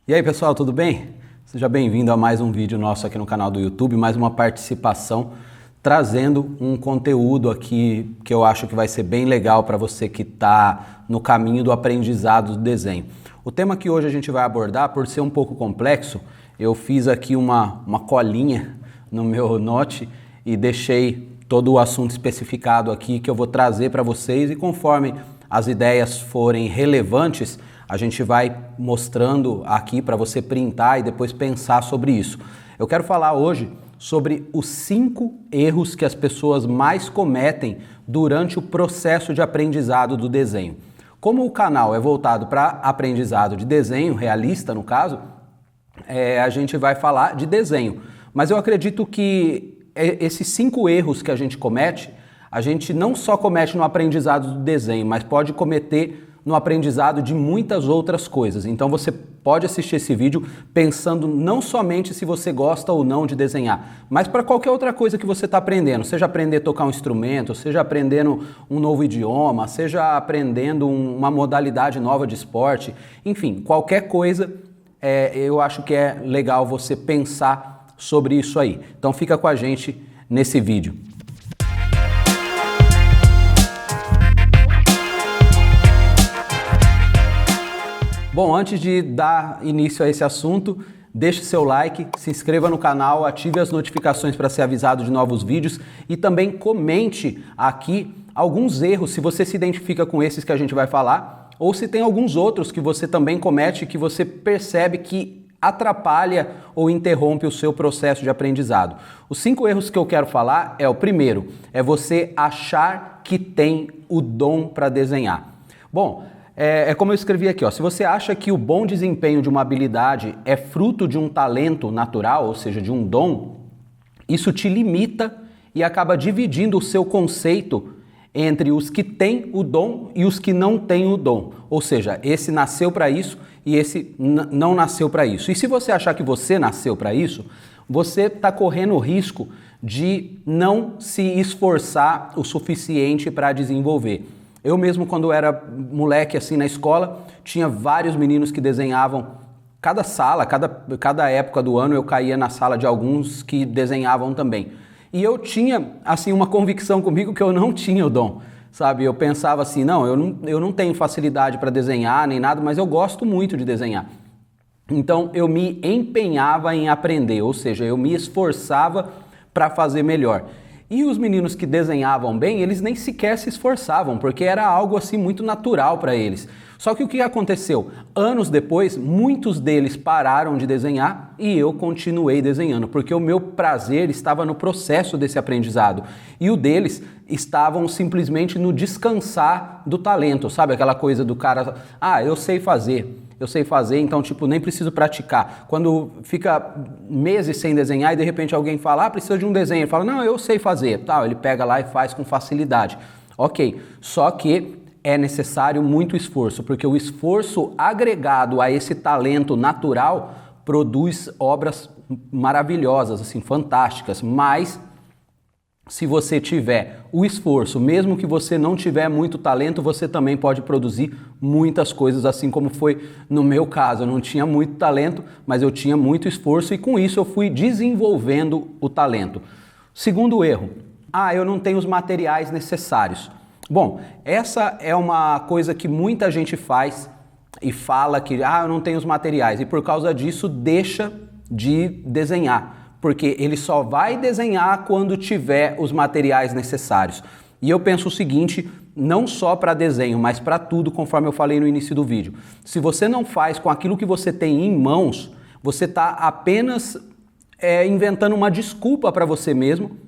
E aí pessoal, tudo bem? Seja bem-vindo a mais um vídeo nosso aqui no canal do YouTube, mais uma participação trazendo um conteúdo aqui que eu acho que vai ser bem legal para você que está no caminho do aprendizado do desenho. O tema que hoje a gente vai abordar, por ser um pouco complexo, eu fiz aqui uma colinha no meu note e deixei todo o assunto especificado aqui que eu vou trazer para vocês, e conforme as ideias forem relevantes, a gente vai mostrando aqui para você printar e depois pensar sobre isso. Eu quero falar hoje sobre os 5 erros que as pessoas mais cometem durante o processo de aprendizado do desenho. Como o canal é voltado para aprendizado de desenho, realista no caso, a gente vai falar de desenho. Mas eu acredito que esses 5 erros que a gente comete, a gente não só comete no aprendizado do desenho, mas pode cometer no aprendizado de muitas outras coisas. Então você pode assistir esse vídeo pensando não somente se você gosta ou não de desenhar, mas para qualquer outra coisa que você está aprendendo, seja aprender a tocar um instrumento, seja aprendendo um novo idioma, seja aprendendo uma modalidade nova de esporte, enfim, qualquer coisa, eu acho que é legal você pensar sobre isso aí. Então fica com a gente nesse vídeo. Bom, antes de dar início a esse assunto, deixe seu like, se inscreva no canal, ative as notificações para ser avisado de novos vídeos e também comente aqui alguns erros, se você se identifica com esses que a gente vai falar, ou se tem alguns outros que você também comete que você percebe que atrapalha ou interrompe o seu processo de aprendizado. Os 5 erros que eu quero falar o primeiro, é você achar que tem o dom para desenhar. Bom, é como eu escrevi aqui, ó. Se você acha que o bom desempenho de uma habilidade é fruto de um talento natural, ou seja, de um dom, isso te limita e acaba dividindo o seu conceito entre os que têm o dom e os que não têm o dom. Ou seja, esse nasceu para isso e esse não nasceu para isso. E se você achar que você nasceu para isso, você está correndo o risco de não se esforçar o suficiente para desenvolver. Eu mesmo, quando era moleque assim na escola, tinha vários meninos que desenhavam. Cada sala, cada época do ano eu caía na sala de alguns que desenhavam também. E eu tinha assim uma convicção comigo que eu não tinha o dom, sabe? Eu pensava assim, não, eu não tenho facilidade para desenhar nem nada, mas eu gosto muito de desenhar. Então eu me empenhava em aprender, ou seja, eu me esforçava para fazer melhor. E os meninos que desenhavam bem, eles nem sequer se esforçavam, porque era algo assim muito natural para eles. Só que o que aconteceu? Anos depois, muitos deles pararam de desenhar e eu continuei desenhando, porque o meu prazer estava no processo desse aprendizado. E o deles estavam simplesmente no descansar do talento, sabe? Aquela coisa do cara, eu sei fazer, então, tipo, nem preciso praticar. Quando fica meses sem desenhar e de repente alguém fala, precisa de um desenho, ele fala, não, eu sei fazer, tal, ele pega lá e faz com facilidade. Ok, só que é necessário muito esforço, porque o esforço agregado a esse talento natural produz obras maravilhosas, assim, fantásticas, mas se você tiver o esforço, mesmo que você não tiver muito talento, você também pode produzir muitas coisas, assim como foi no meu caso. Eu não tinha muito talento, mas eu tinha muito esforço e com isso eu fui desenvolvendo o talento. Segundo erro, eu não tenho os materiais necessários. Bom, essa é uma coisa que muita gente faz e fala que eu não tenho os materiais e por causa disso deixa de desenhar. Porque ele só vai desenhar quando tiver os materiais necessários. E eu penso o seguinte, não só para desenho, mas para tudo, conforme eu falei no início do vídeo. Se você não faz com aquilo que você tem em mãos, você está apenas inventando uma desculpa para você mesmo,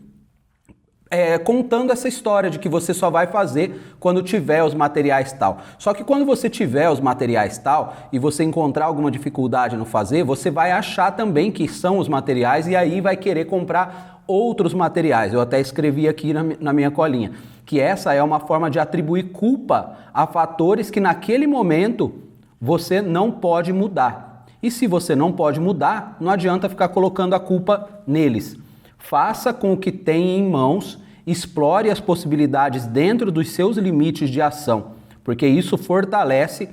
contando essa história de que você só vai fazer quando tiver os materiais tal. Só que quando você tiver os materiais tal e você encontrar alguma dificuldade no fazer, você vai achar também que são os materiais e aí vai querer comprar outros materiais. Eu até escrevi aqui na minha colinha que essa é uma forma de atribuir culpa a fatores que naquele momento você não pode mudar. E se você não pode mudar, não adianta ficar colocando a culpa neles. Faça com o que tem em mãos, explore as possibilidades dentro dos seus limites de ação, porque isso fortalece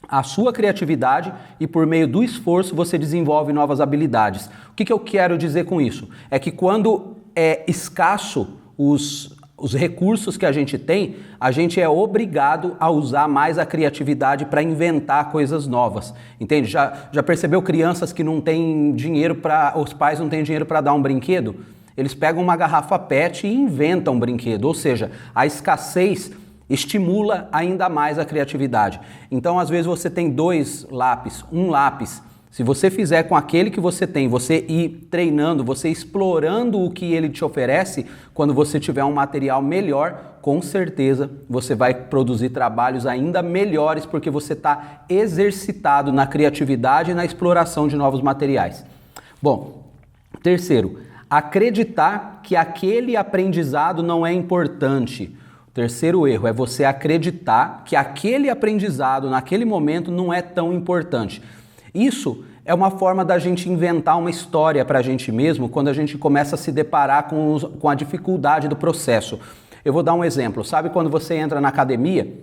a sua criatividade e por meio do esforço você desenvolve novas habilidades. O que eu quero dizer com isso? É que quando é escasso os recursos que a gente é obrigado a usar mais a criatividade para inventar coisas novas, entende? Já percebeu crianças que não têm dinheiro os pais não têm dinheiro para dar um brinquedo? Eles pegam uma garrafa PET e inventam um brinquedo, ou seja, a escassez estimula ainda mais a criatividade. Então, às vezes você tem um lápis. Se você fizer com aquele que você tem, você ir treinando, você explorando o que ele te oferece, quando você tiver um material melhor, com certeza você vai produzir trabalhos ainda melhores, porque você está exercitado na criatividade e na exploração de novos materiais. Bom, terceiro, acreditar que aquele aprendizado não é importante. Terceiro erro é você acreditar que aquele aprendizado naquele momento não é tão importante. Isso é uma forma da gente inventar uma história para a gente mesmo quando a gente começa a se deparar com a dificuldade do processo. Eu vou dar um exemplo. Sabe quando você entra na academia?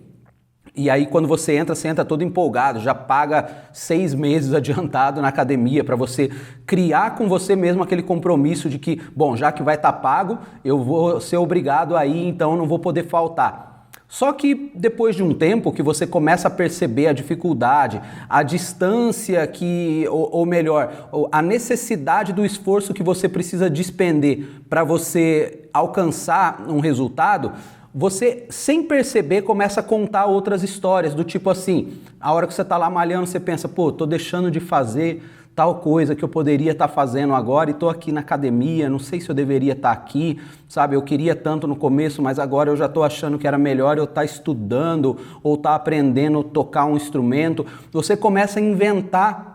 E aí quando você entra todo empolgado, já paga 6 meses adiantado na academia para você criar com você mesmo aquele compromisso de que, bom, já que vai estar pago, eu vou ser obrigado a ir, então eu não vou poder faltar. Só que depois de um tempo que você começa a perceber a dificuldade, a distância ou melhor, a necessidade do esforço que você precisa despender para você alcançar um resultado, você, sem perceber, começa a contar outras histórias, do tipo assim, a hora que você está lá malhando, você pensa, pô, tô deixando de fazer tal coisa que eu poderia estar fazendo agora e tô aqui na academia, não sei se eu deveria estar aqui, sabe? Eu queria tanto no começo, mas agora eu já tô achando que era melhor eu estar estudando ou estar aprendendo a tocar um instrumento. Você começa a inventar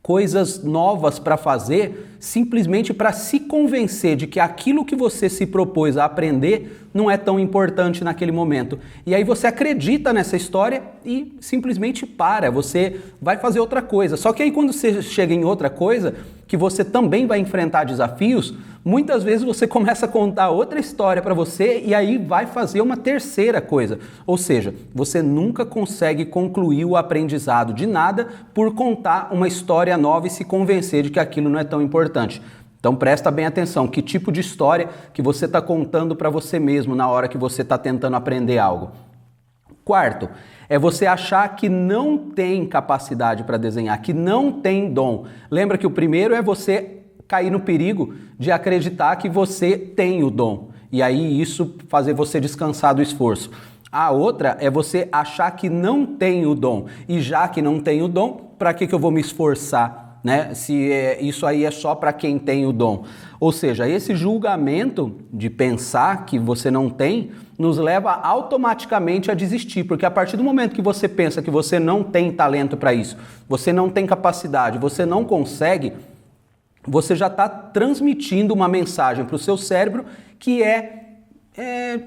coisas novas para fazer, simplesmente para se convencer de que aquilo que você se propôs a aprender não é tão importante naquele momento. E aí você acredita nessa história e simplesmente para, você vai fazer outra coisa. Só que aí quando você chega em outra coisa, que você também vai enfrentar desafios, muitas vezes você começa a contar outra história para você e aí vai fazer uma terceira coisa. Ou seja, você nunca consegue concluir o aprendizado de nada por contar uma história nova e se convencer de que aquilo não é tão importante. Então presta bem atenção, que tipo de história que você está contando para você mesmo na hora que você está tentando aprender algo. Quarto, é você achar que não tem capacidade para desenhar, que não tem dom. Lembra que o primeiro é você cair no perigo de acreditar que você tem o dom. E aí isso fazer você descansar do esforço. A outra é você achar que não tem o dom. E já que não tem o dom, para que eu vou me esforçar? Né? Se isso aí é só para quem tem o dom. Ou seja, esse julgamento de pensar que você não tem nos leva automaticamente a desistir, porque a partir do momento que você pensa que você não tem talento para isso, você não tem capacidade, você não consegue, você já está transmitindo uma mensagem para o seu cérebro que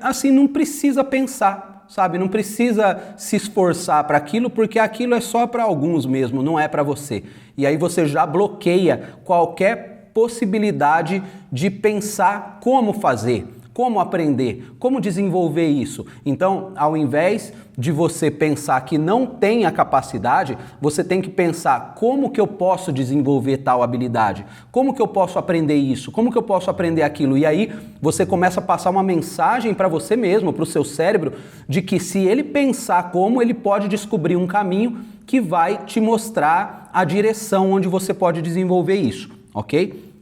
assim, não precisa pensar, sabe? Não precisa se esforçar para aquilo, porque aquilo é só para alguns mesmo, não é para você. E aí você já bloqueia qualquer possibilidade de pensar como fazer, como aprender, como desenvolver isso. Então, ao invés de você pensar que não tem a capacidade, você tem que pensar como que eu posso desenvolver tal habilidade, como que eu posso aprender isso, como que eu posso aprender aquilo. E aí você começa a passar uma mensagem para você mesmo, para o seu cérebro, de que se ele pensar como, ele pode descobrir um caminho que vai te mostrar a direção onde você pode desenvolver isso, ok?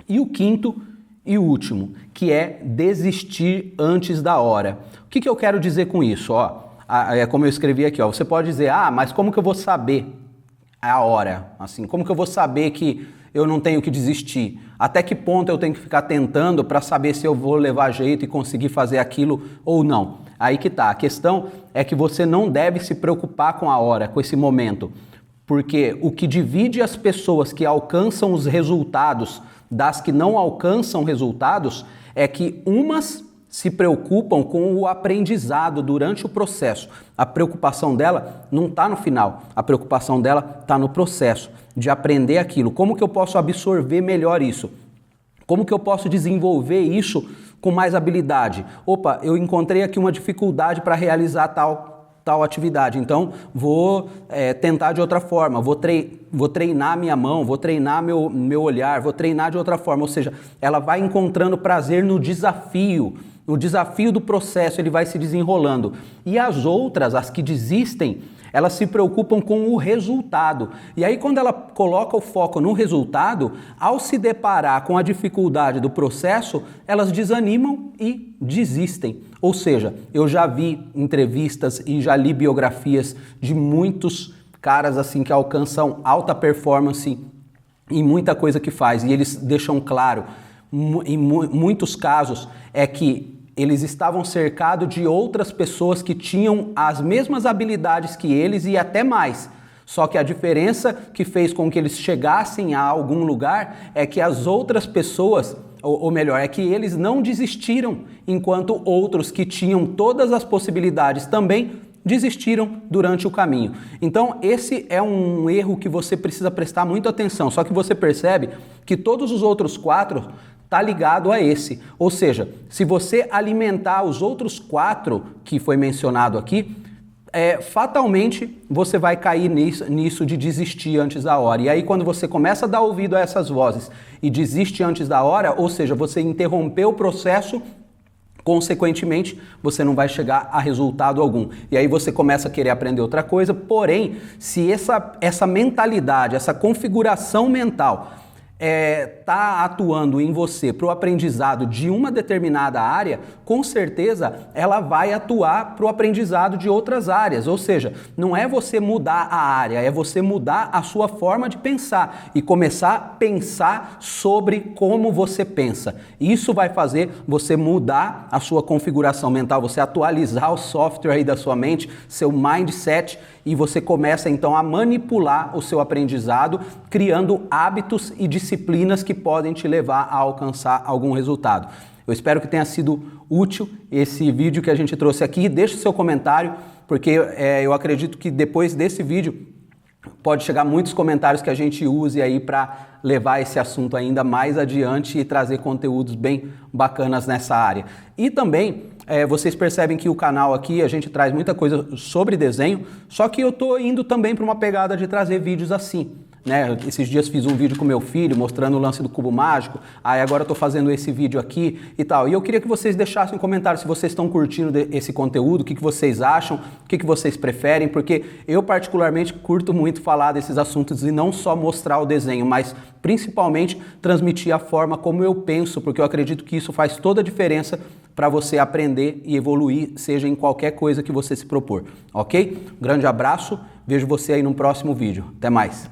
E o quinto e o último, que é desistir antes da hora. O que eu quero dizer com isso? É como eu escrevi aqui, você pode dizer, mas como que eu vou saber a hora? Assim, como que eu vou saber que eu não tenho que desistir? Até que ponto eu tenho que ficar tentando para saber se eu vou levar jeito e conseguir fazer aquilo ou não? Aí que tá, a questão é que você não deve se preocupar com a hora, com esse momento, porque o que divide as pessoas que alcançam os resultados das que não alcançam resultados é que umas se preocupam com o aprendizado durante o processo. A preocupação dela não está no final, a preocupação dela está no processo de aprender aquilo. Como que eu posso absorver melhor isso? Como que eu posso desenvolver isso com mais habilidade? Opa, eu encontrei aqui uma dificuldade para realizar tal tal atividade. Então, vou tentar de outra forma, vou treinar minha mão, vou treinar meu olhar, vou treinar de outra forma. Ou seja, ela vai encontrando prazer no desafio do processo, ele vai se desenrolando. E as outras, as que desistem, elas se preocupam com o resultado. E aí, quando ela coloca o foco no resultado, ao se deparar com a dificuldade do processo, elas desanimam e desistem. Ou seja, eu já vi entrevistas e já li biografias de muitos caras assim que alcançam alta performance em muita coisa que faz. E eles deixam claro, em muitos casos, é que eles estavam cercados de outras pessoas que tinham as mesmas habilidades que eles e até mais. Só que a diferença que fez com que eles chegassem a algum lugar é que as outras pessoas, ou melhor, é que eles não desistiram, enquanto outros que tinham todas as possibilidades também desistiram durante o caminho. Então, esse é um erro que você precisa prestar muita atenção. Só que você percebe que todos os outros 4 está ligado a esse. Ou seja, se você alimentar os outros 4 que foi mencionado aqui, fatalmente você vai cair nisso de desistir antes da hora. E aí quando você começa a dar ouvido a essas vozes e desiste antes da hora, ou seja, você interrompeu o processo, consequentemente, você não vai chegar a resultado algum. E aí você começa a querer aprender outra coisa, porém, se essa mentalidade, essa configuração mental está atuando em você para o aprendizado de uma determinada área, com certeza ela vai atuar para o aprendizado de outras áreas. Ou seja, não é você mudar a área, é você mudar a sua forma de pensar e começar a pensar sobre como você pensa. Isso vai fazer você mudar a sua configuração mental, você atualizar o software aí da sua mente, seu mindset, e você começa então a manipular o seu aprendizado, criando hábitos e disciplinas que podem te levar a alcançar algum resultado. Eu espero que tenha sido útil esse vídeo que a gente trouxe aqui. Deixe seu comentário, porque eu acredito que depois desse vídeo pode chegar muitos comentários que a gente use aí para levar esse assunto ainda mais adiante e trazer conteúdos bem bacanas nessa área. E também vocês percebem que o canal aqui a gente traz muita coisa sobre desenho, só que eu tô indo também para uma pegada de trazer vídeos assim, né? Esses dias fiz um vídeo com meu filho mostrando o lance do cubo mágico, aí agora eu tô fazendo esse vídeo aqui e tal. E eu queria que vocês deixassem um comentário se vocês estão curtindo esse conteúdo, o que vocês acham, o que vocês preferem, porque eu particularmente curto muito falar desses assuntos e não só mostrar o desenho, mas principalmente transmitir a forma como eu penso, porque eu acredito que isso faz toda a diferença para você aprender e evoluir, seja em qualquer coisa que você se propor, ok? Um grande abraço, vejo você aí no próximo vídeo. Até mais!